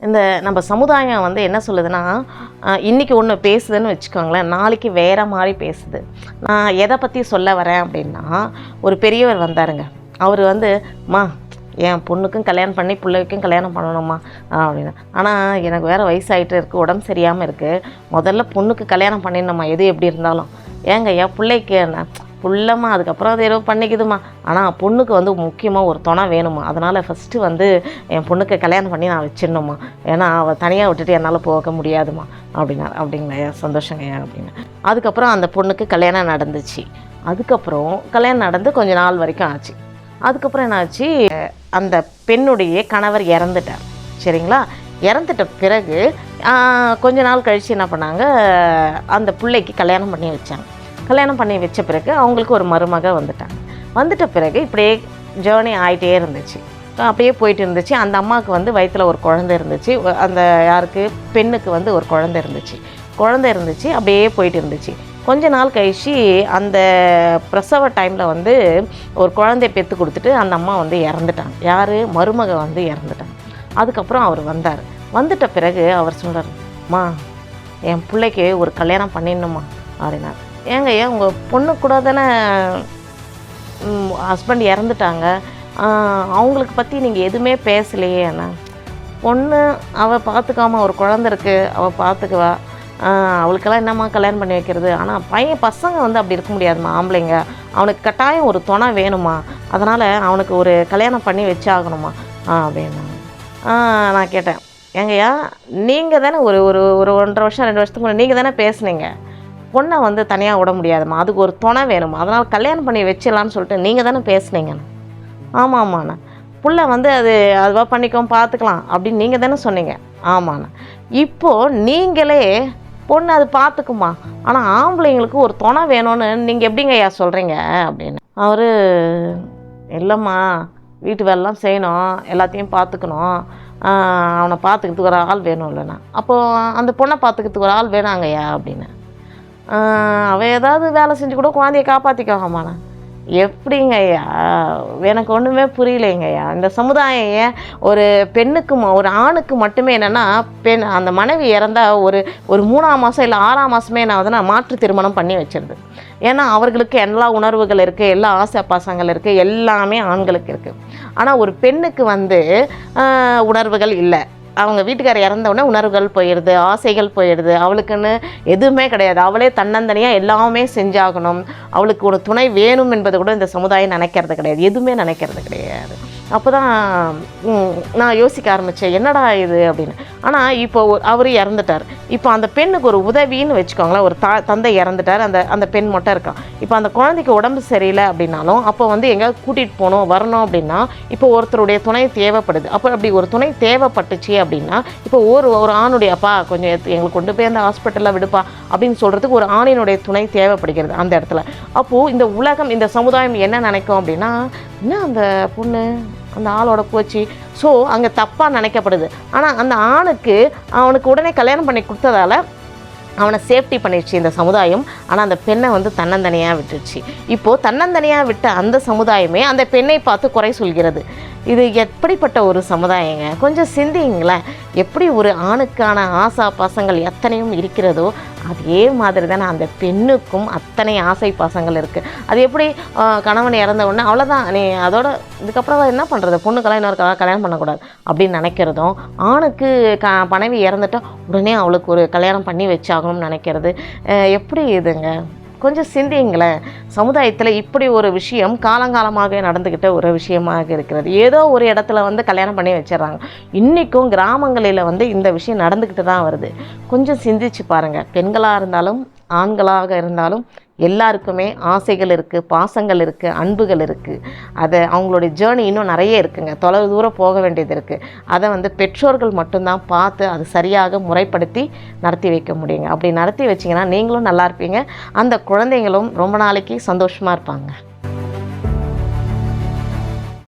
இந்த நம்ம சமுதாயம் வந்து என்ன சொல்லுதுன்னா, இன்றைக்கி ஒன்று பேசுதுன்னு வச்சுக்கோங்களேன், நாளைக்கு வேறு மாதிரி பேசுது. நான் எதை பற்றி சொல்ல வரேன் அப்படின்னா, ஒரு பெரியவர் வந்தாருங்க. அவர் வந்து, "மா, என் பொண்ணுக்கும் கல்யாணம் பண்ணி பிள்ளைக்கும் கல்யாணம் பண்ணணுமா" அப்படின்னு. ஆனால் எனக்கு வேறு வயசாகிட்டு இருக்குது, உடம்பு சரியாமல் இருக்குது, முதல்ல பொண்ணுக்கு கல்யாணம் பண்ணிடணுமா எது எப்படி இருந்தாலும். ஏங்க என் பிள்ளைக்கு என்ன புள்ளம்மா, அதுக்கப்புறம் அது ஏதோ பண்ணிக்குதுமா, ஆனால் பொண்ணுக்கு வந்து முக்கியமாக ஒரு துணை வேணுமா, அதனால் ஃபஸ்ட்டு வந்து என் பொண்ணுக்கு கல்யாணம் பண்ணி நான் வச்சிடணுமா, ஏன்னா அவள் தனியாக விட்டுட்டு என்னால் போக முடியாதுமா அப்படின்னாரு. அப்படிங்களா, சந்தோஷங்கய்யா அப்படின்னு. அதுக்கப்புறம் அந்த பொண்ணுக்கு கல்யாணம் நடந்துச்சு. அதுக்கப்புறம் கல்யாணம் நடந்து கொஞ்சம் நாள் வரைக்கும் ஆச்சு. அதுக்கப்புறம் என்னாச்சு, அந்த பெண்ணுடைய கணவர் இறந்துட்டார். சரிங்களா, இறந்துட்ட பிறகு கொஞ்ச நாள் கழித்து என்ன பண்ணாங்க, அந்த பிள்ளைக்கு கல்யாணம் பண்ணி வச்சாங்க. கல்யாணம் பண்ணி வச்ச பிறகு அவங்களுக்கு ஒரு மருமக வந்துட்டாங்க. வந்துட்ட பிறகு இப்படியே ஜேர்னி ஆகிட்டே இருந்துச்சு, அப்படியே போயிட்டு இருந்துச்சு. அந்த அம்மாவுக்கு வந்து வயிற்றில் ஒரு குழந்தை இருந்துச்சு, அந்த யாருக்கு பெண்ணுக்கு வந்து ஒரு குழந்தை இருந்துச்சு. அப்படியே போயிட்டு இருந்துச்சு. கொஞ்ச நாள் கழிச்சு அந்த பிரசவ டைமில் வந்து ஒரு குழந்தைய பெற்று கொடுத்துட்டு அந்த அம்மா வந்து இறந்துட்டாங்க. யார், மருமக வந்து இறந்துட்டாங்க. அதுக்கப்புறம் அவர் வந்தார். வந்துட்ட பிறகு அவர் சொல்கிறார், "மா, என் பிள்ளைக்கு ஒரு கல்யாணம் பண்ணிடணுமா" அப்படின்னார். ஏங்க ஏன் உங்கள் பொண்ணு கூட தானே ஹஸ்பண்ட் இறந்துட்டாங்க, அவங்களுக்கு பற்றி நீங்கள் எதுவுமே பேசலையே? என்ன பொண்ணு அவள் பார்த்துக்காம ஒரு குழந்தை இருக்குது, அவள் பார்த்துக்குவா, அவளுக்கெல்லாம் என்னம்மா கல்யாணம் பண்ணி வைக்கிறது. ஆனால் பசங்க வந்து அப்படி இருக்க முடியாதுமா, ஆம்பளைங்க, அவனுக்கு கட்டாயம் ஒரு துணை வேணுமா, அதனால் அவனுக்கு ஒரு கல்யாணம் பண்ணி வச்சாகணுமா அப்படின்னாங்க. நான் கேட்டேன், ஏங்கய்யா நீங்கள் தானே ஒரு ஒரு ஒரு 1.5 வருஷம் 2 வருஷத்துக்கு முன்னாடி நீங்கள் தானே பேசுனீங்க, பொண்ணை வந்து தனியாக விட முடியாதுமா, அதுக்கு ஒரு துணை வேணுமா, அதனால் கல்யாணம் பண்ணி வச்சிடலான்னு சொல்லிட்டு நீங்கள் தானே பேசுனீங்கண்ணா. ஆமாம்மாண்ணா, புள்ள வந்து அதுவாக பண்ணிக்கோம் பார்த்துக்கலாம் அப்படின்னு நீங்கள் தானே சொன்னீங்க. ஆமாண்ணா, இப்போது நீங்களே பொண்ணு அது பார்த்துக்குமா, ஆனால் ஆம்பளைங்களுக்கு ஒரு துணை வேணும்னு நீங்கள் எப்படிங்க ஐயா சொல்கிறீங்க அப்படின்னு. அவர், இல்லைம்மா, வீட்டு வேலைலாம் செய்யணும், எல்லாத்தையும் பார்த்துக்கணும், அவனை பார்த்துக்கிறதுக்கு ஒரு ஆள் வேணும் இல்லைண்ணா. அப்போது அந்த பொண்ணை பார்த்துக்கிறதுக்கு ஒரு ஆள் வேணாங்கய்யா அப்படின்னு. அவள் ஏதாவது வேலை செஞ்சு கூட குழந்தைய காப்பாற்றிக்கோங்கம்மாண்ணா. எப்படிங்க ஐயா, எனக்கு ஒன்றுமே புரியலைங்கய்யா. இந்த சமுதாயம் ஏன் ஒரு பெண்ணுக்கு ஒரு ஆணுக்கு மட்டுமே என்னென்னா, அந்த மனைவி இறந்தால் ஒரு 3ஆம் மாதம் இல்லை 6ஆம் மாதமே என்ன ஆகுதுன்னா மாற்று திருமணம் பண்ணி வச்சிருது. ஏன்னா அவர்களுக்கு எல்லா உணர்வுகள் இருக்குது, எல்லா ஆசை பாசங்கள் இருக்குது, எல்லாமே ஆண்களுக்கு இருக்குது. ஆனால் ஒரு பெண்ணுக்கு வந்து உணர்வுகள் இல்லை. அவங்க வீட்டுக்காரர் இறந்தவுடனே உணர்வுகள் போயிடுது, ஆசைகள் போயிடுது, அவளுக்குன்னு எதுவுமே கிடையாது. அவளே தன்னந்தனியாக எல்லாமே செஞ்சாகணும், அவளுக்கு ஒரு துணை வேணும் என்பது கூட இந்த சமுதாயம் நினைக்கிறது கிடையாது, எதுவுமே நினைக்கிறது கிடையாது. அப்போ தான் நான் யோசிக்க ஆரம்பித்தேன், என்னடா இது அப்படின்னு. ஆனால் இப்போ அவர் இறந்துட்டார், இப்போ அந்த பெண்ணுக்கு ஒரு உதவின்னு வச்சுக்கோங்களேன். ஒரு தந்தை இறந்துட்டார், அந்த பெண் மட்டும் இருக்கான். இப்போ அந்த குழந்தைக்கு உடம்பு சரியில்லை அப்படின்னாலும் அப்போ வந்து எங்கேயாவது கூட்டிகிட்டு போகணும் வரணும் அப்படின்னா இப்போ ஒருத்தருடைய துணை தேவைப்படுது. அப்போ அப்படி ஒரு துணை தேவைப்பட்டுச்சு அப்படின்னா இப்போ ஒரு ஆணுடைய, அப்பா கொஞ்சம் எங்களுக்கு கொண்டு போய் அந்த ஹாஸ்பிட்டலில் விடுப்பா அப்படின்னு சொல்கிறதுக்கு ஒரு ஆணினுடைய துணை தேவைப்படுகிறது அந்த இடத்துல. அப்போது இந்த உலகம், இந்த சமுதாயம் என்ன நினைக்கும் அப்படின்னா, என்ன அந்த பொண்ணு அந்த ஆளோட போச்சு, ஸோ அங்கே தப்பாக நினைக்கப்படுது. ஆனால் அந்த ஆணுக்கு அவனுக்கு உடனே கல்யாணம் பண்ணி கொடுத்ததால அவனை சேஃப்டி பண்ணிடுச்சு இந்த சமுதாயம். ஆனால் அந்த பெண்ணை வந்து தன்னந்தனியாக விட்டுடுச்சு. இப்போது தன்னந்தனியாக விட்ட அந்த சமுதாயமே அந்த பெண்ணை பார்த்து குறை சொல்கிறது. இது எப்படிப்பட்ட ஒரு சமுதாயங்க, கொஞ்சம் சிந்திங்களேன். எப்படி ஒரு ஆணுக்கான ஆசா பாசங்கள் எத்தனையும் இருக்கிறதோ அதே மாதிரி தானே அந்த பெண்ணுக்கும் அத்தனை ஆசை பாசங்கள் இருக்குது. அது எப்படி கணவன் இறந்த உடனே அவ்வளோதான், நீ அதோட இதுக்கப்புறம் என்ன பண்ணுறது, பொண்ணுக்கெல்லாம் இன்னொரு கல்யாணம் பண்ணக்கூடாது அப்படின்னு நினைக்கிறதும், ஆணுக்கு மனைவி இறந்துட்டால் உடனே அவளுக்கு ஒரு கல்யாணம் பண்ணி வச்சாகணும்னு நினைக்கிறது எப்படி இதுங்க, கொஞ்சம் சிந்திங்களேன். சமுதாயத்தில் இப்படி ஒரு விஷயம் காலங்காலமாக நடந்துக்கிட்ட ஒரு விஷயமாக இருக்கிறது. ஏதோ ஒரு இடத்துல வந்து கல்யாணம் பண்ணி வச்சிடறாங்க. இன்றைக்கும் கிராமங்களில் வந்து இந்த விஷயம் நடந்துக்கிட்டு தான் வருது. கொஞ்சம் சிந்திச்சு பாருங்கள். பெண்களாக இருந்தாலும் ஆண்களாக இருந்தாலும் எல்லாருக்குமே ஆசைகள் இருக்குது, பாசங்கள் இருக்குது, அன்புகள் இருக்குது. அதை அவங்களுடைய ஜேர்னி இன்னும் நிறைய இருக்குங்க, தொலைவு தூரம் போக வேண்டியது இருக்குது. அதை வந்து பெற்றோர்கள் மட்டும்தான் பார்த்து அது சரியாக முறைப்படுத்தி நடத்தி வைக்க முடியுங்க. அப்படி நடத்தி வச்சிங்கன்னா நீங்களும் நல்லா இருப்பீங்க, அந்த குழந்தைங்களும் ரொம்ப நாளைக்கு சந்தோஷமாக இருப்பாங்க.